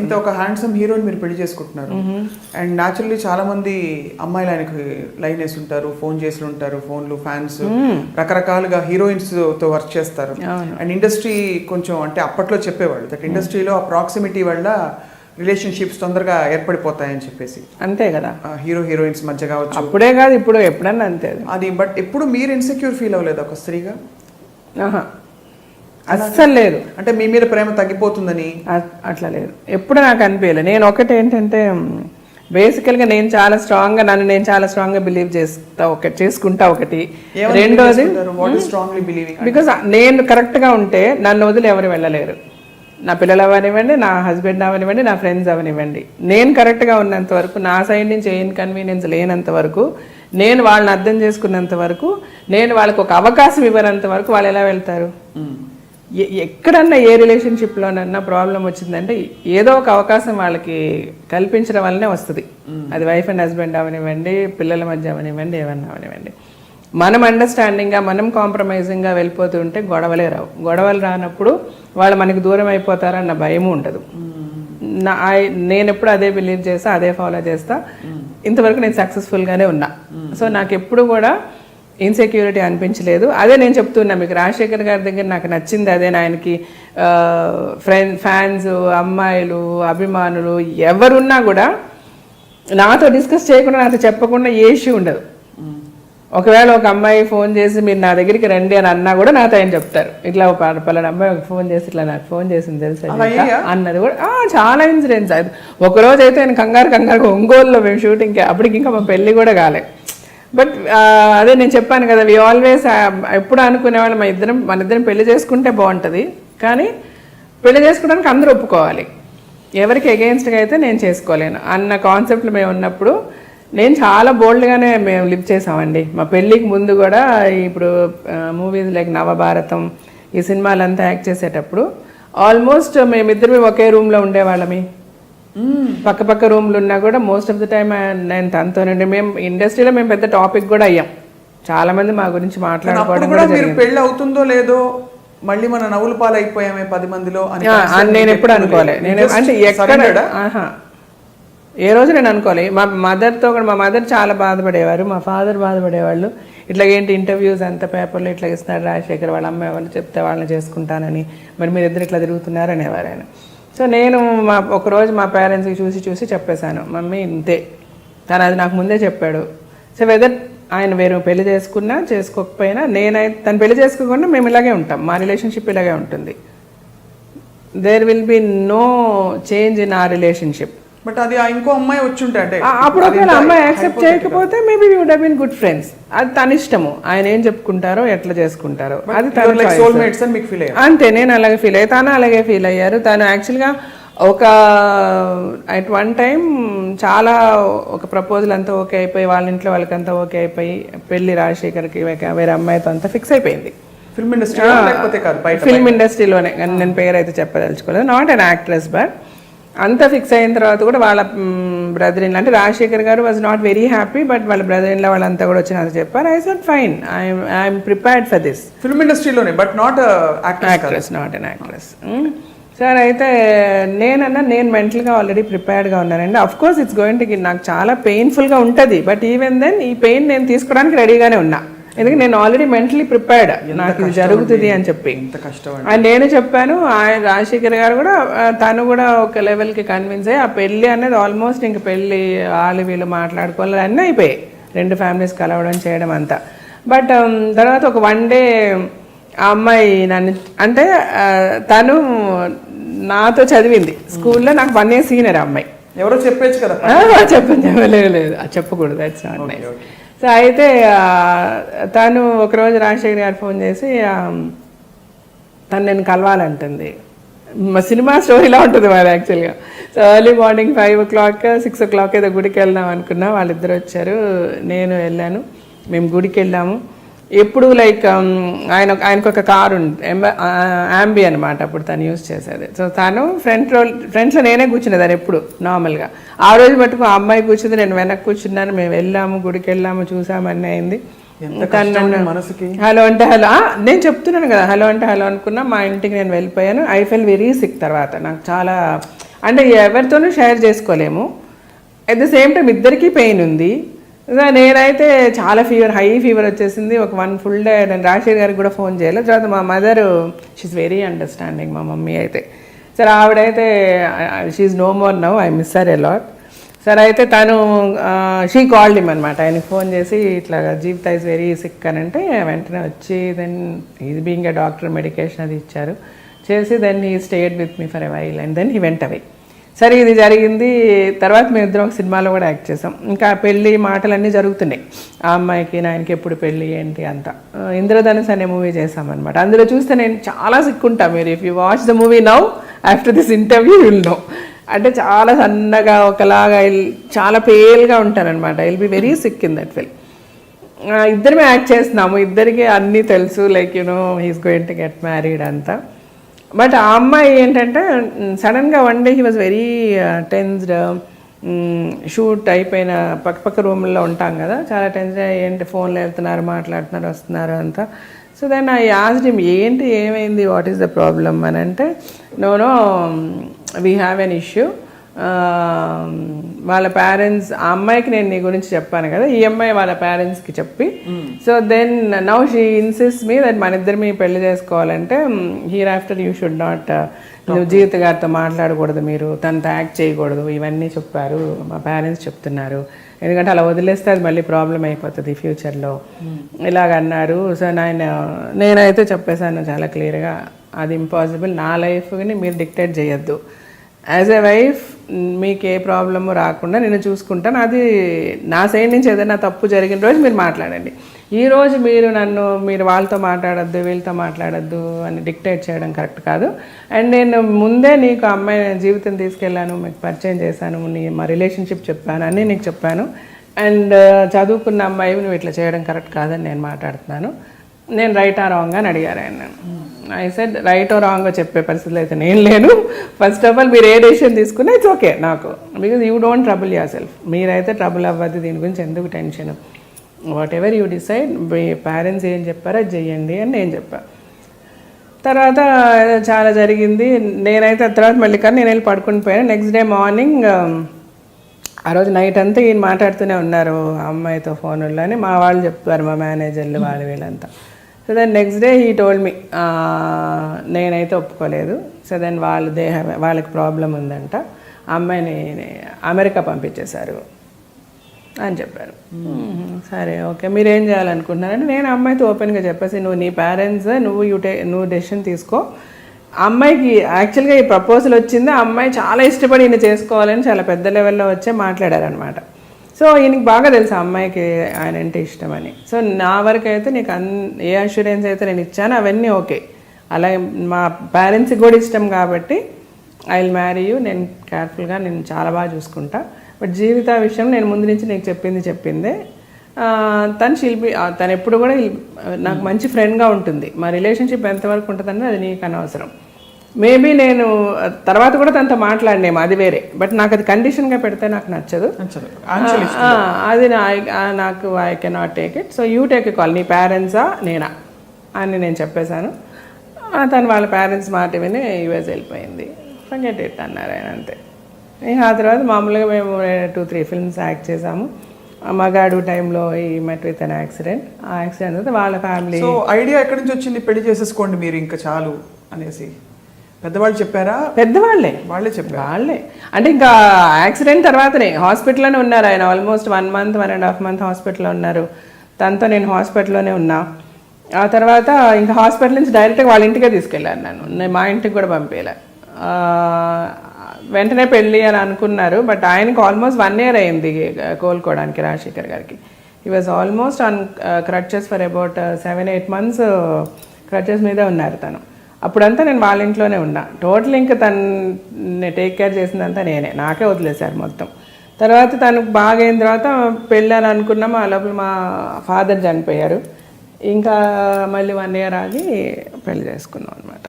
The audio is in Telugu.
ఇంత ఒక హ్యాండ్సమ్ హీరోని మీరు పెళ్లి చేసుకుంటున్నారు అండ్ న్యాచురల్లీ చాలా మంది అమ్మాయిలు ఆయనకి లైన్ వేసి ఉంటారు, ఫోన్ చేసి ఉంటారు, ఫోన్లు ఫ్యాన్స్ రకరకాలుగా హీరోయిన్స్ తో వర్క్ చేస్తారు. అండ్ ఇండస్ట్రీ కొంచెం అంటే అప్పట్లో చెప్పేవాళ్ళు దట్ ఇండస్ట్రీలో ఆ ప్రాక్సిమిటీ వల్ల రిలేషన్షిప్స్ తొందరగా ఏర్పడిపోతాయని చెప్పేసి. అంతే కదా, హీరో హీరోయిన్స్ మధ్య కావచ్చు. అప్పుడే కాదు ఇప్పుడు ఎప్పుడన్నా అంతే అది. బట్ ఎప్పుడు మీరు ఇన్సెక్యూర్ ఫీల్ అవ్వలేదు ఒక స్త్రీగా? అస్సలు లేదు. అంటే మీ మీద ప్రేమ తగ్గిపోతుందని అట్లా లేదు, ఎప్పుడు నాకు అనిపించలేదు. నేను ఒకటి ఏంటంటే బేసికల్గా నేను చాలా స్ట్రాంగ్గా నేను చాలా స్ట్రాంగ్గా బిలీవ్ చేసుకుంటా ఒకటి. రెండోది బికాస్ నేను కరెక్ట్గా ఉంటే నన్ను వదిలి ఎవరు వెళ్ళలేరు. నా పిల్లలు అవనివ్వండి, నా హస్బెండ్ అవనివ్వండి, నా ఫ్రెండ్స్ అవనివ్వండి. నేను కరెక్ట్గా ఉన్నంత వరకు, నా సైడ్ నుంచి ఏ ఇన్కన్వీనియన్స్ లేనంత వరకు, నేను వాళ్ళని అర్థం చేసుకున్నంత వరకు, నేను వాళ్ళకి ఒక అవకాశం ఇవ్వనంత వరకు వాళ్ళు ఎలా వెళ్తారు? ఎక్కడన్నా ఏ రిలేషన్షిప్లోనన్నా ప్రాబ్లం వచ్చిందంటే ఏదో ఒక అవకాశం వాళ్ళకి కల్పించడం వల్లనే వస్తుంది. అది వైఫ్ అండ్ హస్బెండ్ అవనివ్వండి, పిల్లల మధ్య అవనివ్వండి, ఏమన్నా అవనివ్వండి. మనం అండర్స్టాండింగ్గా, మనం కాంప్రమైజింగ్గా వెళ్ళిపోతూ ఉంటే గొడవలే రావు. గొడవలు రానప్పుడు వాళ్ళు మనకి దూరం అయిపోతారన్న భయము ఉండదు. నేను ఎప్పుడు అదే బిలీవ్ చేస్తా, అదే ఫాలో చేస్తా. ఇంతవరకు నేను సక్సెస్ఫుల్గానే ఉన్నా. సో నాకు ఎప్పుడు కూడా ఇన్సెక్యూరిటీ అనిపించలేదు. అదే నేను చెప్తున్నా మీకు, రాజశేఖర్ గారి దగ్గర నాకు నచ్చింది అదే. ఆయనకి ఫ్యాన్స్, అమ్మాయిలు, అభిమానులు ఎవరున్నా కూడా నాతో డిస్కస్ చేయకుండా, నాతో చెప్పకుండా ఏ ఇష్యూ ఉండదు. ఒకవేళ ఒక అమ్మాయి ఫోన్ చేసి మీరు నా దగ్గరికి రండి అని అన్నా కూడా నాతో ఆయన చెప్తారు. ఇట్లా పలానా అమ్మాయి ఒక ఫోన్ చేసి ఇట్లా నాకు ఫోన్ చేసింది తెలుసా అన్నది కూడా. చాలా ఇన్సిడెంట్స్. అది ఒకరోజు అయితే ఆయన కంగారు ఒంగోలులో మేము షూటింగ్కి, అప్పటికి ఇంకా మా పెళ్ళి కూడా కాలే. బట్ అదే నేను చెప్పాను కదా, వి ఆల్వేస్ ఎప్పుడు అనుకునేవాళ్ళు మన ఇద్దరం పెళ్లి చేసుకుంటే బాగుంటుంది, కానీ పెళ్లి చేసుకోవడానికి అందరూ ఒప్పుకోవాలి. ఎవరికి అగెయిన్స్ట్గా అయితే నేను చేసుకోలేను అన్న కాన్సెప్ట్లో మేము ఉన్నప్పుడు నేను చాలా బోల్డ్గానే మేము లివ్ చేసామండి. మా పెళ్ళికి ముందు కూడా ఇప్పుడు మూవీస్ లైక్ నవభారతం, ఈ సినిమాలంతా యాక్ట్ చేసేటప్పుడు ఆల్మోస్ట్ మేమిద్దరు ఒకే రూమ్లో ఉండేవాళ్ళమి. పక్క రూమ్లు ఉన్నా కూడా మోస్ట్ ఆఫ్ ద టైమ్ నేను తనతోనండి. మేము ఇండస్ట్రీలో మేము పెద్ద టాపిక్ కూడా అయ్యాం. చాలా మంది మా గురించి మాట్లాడుకోవడం కూడా జరిగింది. పెళ్ళి అవుతుందో లేదో మళ్ళీ మన నవ్వుల పాలు అయిపోయామే 10 మందిలో అని నేను ఎప్పుడు అనుకోలే. నేను అంటే ఎక్కడ ఏ రోజు నేను అనుకోలే. మా మదర్తో కూడా, మా మదర్ చాలా బాధపడేవారు, మా ఫాదర్ బాధపడేవాళ్ళు. ఇట్లా ఏంటి ఇంటర్వ్యూస్ అంత పేపర్లో ఇట్లా ఇస్తున్నారు రాజశేఖర్, వాళ్ళ అమ్మాయి వాళ్ళు చెప్తే వాళ్ళని చేసుకుంటానని, మరి మీరు ఇద్దరు ఇట్లా తిరుగుతున్నారు అనేవారు ఆయన. సో నేను ఒకరోజు మా పేరెంట్స్కి చూసి చెప్పేశాను, మమ్మీ ఇంతే. తను అది నాకు ముందే చెప్పాడు. సో వెదర్ ఆయన వేరే పెళ్లి చేసుకున్నా చేసుకోకపోయినా, నేనైతే తను పెళ్లి చేసుకోకుండా మేము ఇలాగే ఉంటాం, మా రిలేషన్షిప్ ఇలాగే ఉంటుంది. There will be no change in ఆ రిలేషన్షిప్. బట్ అది ఇంకో అమ్మాయి వచ్చి ఉంటే అప్పుడు ఒకవేళ అమ్మాయి యాక్సెప్ట్ చేయకపోతే maybe we would have been good friends. అది తన ఇష్టము, ఆయన ఏం చెప్పుకుంటారో ఎట్లా చేసుకుంటారో అది తన సోల్మేట్స్ అని మీకు ఫీల్ అయ్యారు. అంతే, నేను అలాగే ఫీల్ అయ్యి, తను అలాగే ఫీల్ అయ్యారు. తను యాక్చువల్గా అట్ వన్ టైం చాలా ఒక ప్రపోజల్ అంతా ఓకే అయిపోయి, వాళ్ళ ఇంట్లో వాళ్ళకంతా ఓకే అయిపోయి, పెళ్లి రాజశేఖర్కి వేరే అమ్మాయితో అంతా ఫిక్స్ అయిపోయింది. ఫిల్మ్ ఇండస్ట్రీలోనే, నేను పేరు అయితే చెప్పదలుచుకోలేదు, నాట్ అన్ యాక్ట్రెస్. బట్ అంతా ఫిక్స్ అయిన తర్వాత కూడా వాళ్ళ బ్రదర్ ఇన్ లా, అంటే రాజశేఖర్ గారు was not very happy, but వాళ్ళ బ్రదర్ ఇన్ లా వాళ్ళంతా కూడా వచ్చి నాకు చెప్పారు. I said fine, I'm prepared for this. Film ఇండస్ట్రీలోనే, but not actress, not an actress. Sir అయితే నేను మెంటల్గా ఆల్రెడీ ప్రిపేర్డ్గా ఉన్నానండి. Of course it's going to, నాకు చాలా పెయిన్ఫుల్గా ఉంటుంది, బట్ ఈవెన్ దెన్ ఈ పెయిన్ నేను తీసుకోవడానికి రెడీగానే ఉన్నా. ఎందుకంటే నేను ఆల్రెడీ మెంటలీ ప్రిపేర్డ్, నాకు ఇది జరుగుతుంది అని చెప్పి. అండ్ నేను చెప్పాను, ఆయన రాజశేఖర్ గారు కూడా, తను కూడా ఒక లెవెల్కి కన్విన్స్ అయ్యి, ఆ పెళ్ళి అనేది ఆల్మోస్ట్ ఇంక పెళ్ళి వాళ్ళు వీళ్ళు మాట్లాడుకోవాలి అన్నీ అయిపోయాయి, 2 ఫ్యామిలీస్ కలవడం చేయడం అంతా. బట్ తర్వాత ఒక 1 డే ఆ అమ్మాయి నన్ను, అంటే తను నాతో చదివింది స్కూల్లో, నాకు 1 year సీనియర్ అమ్మాయి. ఎవరో చెప్పచ్చు కదా? చెప్పలేదు, చెప్పకూడదు, దట్స్ నాట్ నైస్. సో అయితే తను ఒకరోజు రాజశేఖర్ గారు ఫోన్ చేసి తను నేను కలవాలంటుంది. మా సినిమా స్టోరీలా ఉంటుంది మరి యాక్చువల్గా. So early morning 5 o'clock 6 o'clock ఏదో గుడికి వెళ్దాం అనుకున్నా. వాళ్ళిద్దరు వచ్చారు, నేను వెళ్ళాను. మేము గుడికి వెళ్ళాము. ఎప్పుడు లైక్ ఆయనకు ఒక కారు ఉంది, యాంబీ అనమాట, అప్పుడు తను యూజ్ చేసేది. సో తను ఫ్రంట్లో నేనే కూర్చునేదాన్ని ఎప్పుడు నార్మల్గా. ఆ రోజు మటుకు ఆ అమ్మాయి కూర్చుంది, నేను వెనక్కి కూర్చున్నాను. మేము వెళ్ళాము, గుడికి వెళ్ళాము, చూసాము, అన్నీ అయింది. హలో అంటే హలో, నేను చెప్తున్నాను కదా, హలో అంటే హలో అనుకున్నా. మా ఇంటికి నేను వెళ్ళిపోయాను. I fell very sick. తర్వాత నాకు చాలా అంటే ఎవరితోనూ షేర్ చేసుకోలేము. అట్ ద సేమ్ టైం ఇద్దరికీ పెయిన్ ఉంది. నేనైతే చాలా హై ఫీవర్ వచ్చేసింది. ఒక 1 full day నేను రాజశేఖర్ గారికి కూడా ఫోన్ చేయలేదు. తర్వాత మా మదర్ షీఈ్ వెరీ అండర్స్టాండింగ్, మా మమ్మీ అయితే. సరే ఆవిడైతే she no more now, I miss her a lot. సరే అయితే తను షీ కాల్డ్ హిమ్ అనమాట. ఆయనకి ఫోన్ చేసి ఇట్లా జీవిత ఈజ్ వెరీ సిక్ అని అంటే వెంటనే వచ్చి then is being a doctor medication అది ఇచ్చారు చేసి then he stayed with me for a while and then he went away. సరే ఇది జరిగింది. తర్వాత మేము ఇద్దరం ఒక సినిమాలో కూడా యాక్ట్ చేసాం. ఇంకా పెళ్ళి మాటలన్నీ జరుగుతున్నాయి. ఆ అమ్మాయికి నాయనకి ఎప్పుడు పెళ్ళి ఏంటి అంతా. ఇంద్రధనుస్ అనే మూవీ చేసామన్నమాట. అందులో చూస్తే నేను చాలా సిక్కుంటా. మీరు if you watch the movie now after this interview will know. అంటే చాలా సన్నగా ఒకలాగా చాలా పేల్గా ఉంటానన్నమాట. I will be very sick in that film. ఇద్దరమే యాక్ట్ చేస్తున్నాము, ఇద్దరికి అన్నీ తెలుసు, like you know he's going to get married అంతా. బట్ ఆ అమ్మాయి ఏంటంటే సడన్గా one day he was very tensed. Shoot అయిపోయిన పక్క రూమ్లో ఉంటాం కదా, చాలా టెన్స్డ్. ఏంటి ఫోన్లో వెళ్తున్నారు, మాట్లాడుతున్నారు, వస్తున్నారు అంతా. So then I asked him ఏంటి ఏమైంది, వాట్ ఈస్ ద ప్రాబ్లమ్ అని అంటే no we have an issue. వాళ్ళ పేరెంట్స్, ఆ అమ్మాయికి నేను నీ గురించి చెప్పాను కదా, ఈ అమ్మాయి వాళ్ళ పేరెంట్స్కి చెప్పి so then now she insist me that మన ఇద్దరు మీ పెళ్లి చేసుకోవాలంటే hereafter you should not, నువ్వు జీవిత గారితో మాట్లాడకూడదు, మీరు తనతో యాక్ట్ చేయకూడదు, ఇవన్నీ చెప్పారు మా పేరెంట్స్ చెప్తున్నారు. ఎందుకంటే అలా వదిలేస్తే అది మళ్ళీ ప్రాబ్లం అయిపోతుంది ఫ్యూచర్లో ఇలాగన్నారు. సో నేనైతే చెప్పేశాను చాలా క్లియర్గా, అది ఇంపాసిబుల్, నా లైఫ్ని మీరు డిక్టేట్ చేయొద్దు. యాజ్ ఎ వైఫ్ మీకు ఏ ప్రాబ్లము రాకుండా నేను చూసుకుంటాను. అది నా సైడ్ నుంచి ఏదైనా తప్పు జరిగిన రోజు మీరు మాట్లాడండి. ఈరోజు మీరు వాళ్ళతో మాట్లాడద్దు, వీళ్ళతో మాట్లాడద్దు అని డిక్టేట్ చేయడం కరెక్ట్ కాదు. అండ్ నేను ముందే నీకు అమ్మాయి జీవితం తీసుకెళ్ళాను, మీకు పరిచయం చేశాను, మా రిలేషన్షిప్ చెప్పాను, అన్నీ నీకు చెప్పాను. అండ్ చదువుకున్న అమ్మాయి నువ్వు ఇట్లా చేయడం కరెక్ట్ కాదని నేను మాట్లాడుతున్నాను. నేను రైటా రాంగ్ అని అడిగారు ఆయన. I said right or wrong చెప్పే పరిస్థితులు అయితే నేను లేను. ఫస్ట్ ఆఫ్ ఆల్ మీరు ఏ డెసిషన్ తీసుకున్నా ఇట్స్ ఓకే నాకు, because you don't trouble yourself. మీరైతే ట్రబుల్ అవ్వద్దు, దీని గురించి ఎందుకు tension. Whatever you decide, మీ పేరెంట్స్ ఏం చెప్పారో అది చెయ్యండి అని నేను చెప్పాను. తర్వాత చాలా జరిగింది. నేనైతే తర్వాత మళ్ళీ కానీ నేను వెళ్ళి పడుకుని పోయాను. నెక్స్ట్ డే మార్నింగ్, ఆ రోజు నైట్ అంతా ఈయన మాట్లాడుతూనే ఉన్నారు ఆ అమ్మాయితో ఫోన్లో అని మా వాళ్ళు చెప్పారు, మా మేనేజర్లు వాళ్ళు వీళ్ళంతా. So then next day he told me, నేనైతే ఒప్పుకోలేదు. సో దెన్ వాళ్ళకి ప్రాబ్లం ఉందంట, అమ్మాయిని అమెరికా పంపించేశారు అని చెప్పారు. సరే ఓకే, మీరేం చేయాలనుకుంటున్నారంటే నేను అమ్మాయితో ఓపెన్గా చెప్పేసి, నువ్వు నీ పేరెంట్స్ నువ్వు డెసిషన్ తీసుకో. అమ్మాయికి యాక్చువల్గా ఈ ప్రపోజల్ వచ్చింది, ఆ అమ్మాయి చాలా ఇష్టపడి ఈయన చేసుకోవాలని చాలా పెద్ద లెవెల్లో వచ్చే మాట్లాడారనమాట. సో ఈయనకి బాగా తెలుసు ఆ అమ్మాయికి ఆయన అంటే ఇష్టమని. సో నా వరకు అయితే నీకు ఏ అష్యూరెన్స్ అయితే నేను ఇచ్చానో అవన్నీ ఓకే. అలాగే మా పేరెంట్స్కి కూడా ఇష్టం కాబట్టి ఐ విల్ మ్యారీ యూ, నేను కేర్ఫుల్గా నేను చాలా బాగా చూసుకుంటా. బట్ జీవిత విషయం నేను ముందు నుంచి నీకు చెప్పిందే. తను ఎప్పుడు కూడా నాకు మంచి ఫ్రెండ్గా ఉంటుంది. మా రిలేషన్షిప్ ఎంతవరకు ఉంటుందని అది నీకు అనవసరం. మేబీ నేను తర్వాత కూడా తనతో మాట్లాడినేమో, అది వేరే. బట్ నాకు అది కండిషన్గా పెడితే నాకు నచ్చదు. అది నాకు I cannot take it. So you take a call, నీ పేరెంట్సా నేనా అని నేను చెప్పేశాను. తను వాళ్ళ పేరెంట్స్ మాట విని యూఎస్ వెళ్ళిపోయింది. ఫర్గెట్ ఇట్ అన్నారు ఆయన, అంతే. ఆ తర్వాత మామూలుగా మేము 2-3 ఫిల్మ్స్ యాక్ట్ చేసాము. మగాడు టైంలో ఈ మెట్ విత్ అన్ యాక్సిడెంట్. ఆ యాక్సిడెంట్ అయితే వాళ్ళ ఫ్యామిలీ. సో ఐడియా ఎక్కడి నుంచి వచ్చింది, పెళ్లి చేసేసుకోండి మీరు ఇంకా చాలు అనేసి? పెద్దవాళ్ళు చెప్పారా? వాళ్ళే చెప్పారు. వాళ్ళే అంటే ఇంకా యాక్సిడెంట్ తర్వాతనే హాస్పిటల్లోనే ఉన్నారు ఆయన. ఆల్మోస్ట్ 1 month 1.5 month హాస్పిటల్లో ఉన్నారు. తనతో నేను హాస్పిటల్లోనే ఉన్నా. ఆ తర్వాత ఇంకా హాస్పిటల్ నుంచి డైరెక్ట్గా వాళ్ళ ఇంటికే తీసుకెళ్ళాను. నేను మా ఇంటికి కూడా పంపేలా. వెంటనే పెళ్ళి అని అనుకున్నారు. బట్ ఆయనకి ఆల్మోస్ట్ 1 year అయింది కోలుకోవడానికి, రాజశేఖర్ గారికి. He was almost on crutches for about 7-8 months crutches మీదే ఉన్నారు తను. అప్పుడంతా నేను వాళ్ళ ఇంట్లోనే ఉన్నా. టోటల్ ఇంకా తను టేక్ కేర్ చేసిందంతా నేనే, నాకే వదిలేశారు మొత్తం. తర్వాత తనకు బాగా అయిన తర్వాత పెళ్ళి అని అనుకున్నాము. ఆ లోపల మా ఫాదర్ చనిపోయారు. ఇంకా మళ్ళీ 1 year ఆగి పెళ్లి చేసుకున్నాం అనమాట.